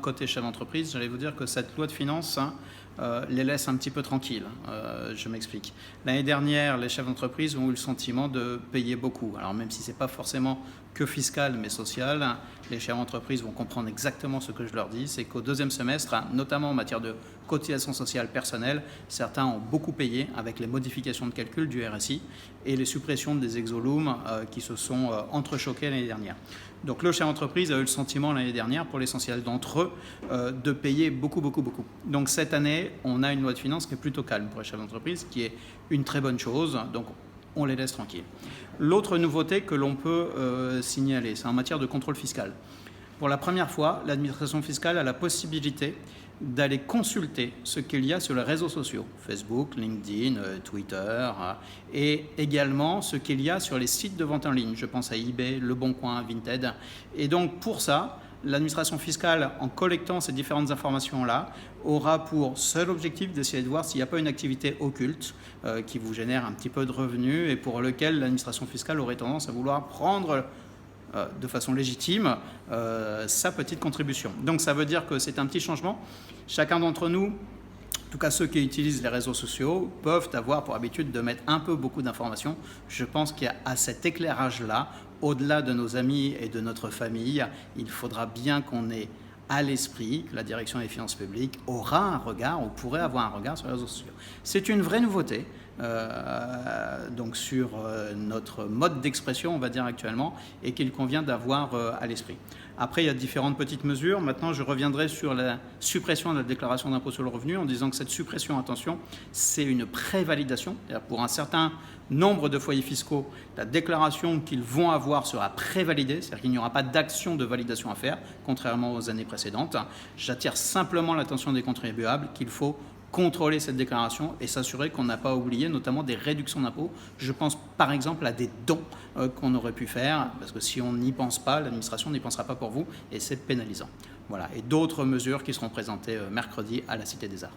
côté chef d'entreprise, j'allais vous dire que cette loi de finances les laisse un petit peu tranquilles. Je m'explique. L'année dernière, les chefs d'entreprise ont eu le sentiment de payer beaucoup. Alors même si ce n'est pas forcément que fiscal mais social, les chefs d'entreprise vont comprendre exactement ce que je leur dis, c'est qu'au deuxième semestre, notamment en matière de cotisation sociale personnelle, certains ont beaucoup payé avec les modifications de calcul du RSI et les suppressions des exolooms qui se sont entrechoqués l'année dernière. Donc le chef d'entreprise a eu le sentiment l'année dernière, pour l'essentiel d'entre eux, de payer beaucoup. Donc cette année, on a une loi de finances qui est plutôt calme pour les chefs d'entreprise, qui est une très bonne chose, donc on les laisse tranquilles. L'autre nouveauté que l'on peut signaler, c'est en matière de contrôle fiscal. Pour la première fois, l'administration fiscale a la possibilité d'aller consulter ce qu'il y a sur les réseaux sociaux, Facebook, LinkedIn, Twitter, et également ce qu'il y a sur les sites de vente en ligne. Je pense à eBay, Le Bon Coin, Vinted. Et donc pour ça, l'administration fiscale, en collectant ces différentes informations-là, aura pour seul objectif d'essayer de voir s'il n'y a pas une activité occulte qui vous génère un petit peu de revenus et pour lequel l'administration fiscale aurait tendance à vouloir prendre de façon légitime sa petite contribution. Donc ça veut dire que c'est un petit changement. Chacun d'entre nous, en tout cas ceux qui utilisent les réseaux sociaux, peuvent avoir pour habitude de mettre beaucoup d'informations. Je pense qu'il y a à cet éclairage-là, au-delà de nos amis et de notre famille, il faudra bien qu'on ait à l'esprit que la direction des finances publiques aura un regard, ou pourrait avoir un regard sur les réseaux sociaux. C'est une vraie nouveauté donc sur notre mode d'expression, on va dire actuellement, et qu'il convient d'avoir à l'esprit. Après, il y a différentes petites mesures. Maintenant, je reviendrai sur la suppression de la déclaration d'impôt sur le revenu en disant que cette suppression, attention, c'est une prévalidation. Pour un certain nombre de foyers fiscaux, la déclaration qu'ils vont avoir sera prévalidée, c'est-à-dire qu'il n'y aura pas d'action de validation à faire, contrairement aux années précédentes. J'attire simplement l'attention des contribuables qu'il faut contrôler cette déclaration et s'assurer qu'on n'a pas oublié notamment des réductions d'impôts. Je pense par exemple à des dons qu'on aurait pu faire, parce que si on n'y pense pas, l'administration n'y pensera pas pour vous et c'est pénalisant. Voilà. Et d'autres mesures qui seront présentées mercredi à la Cité des Arts.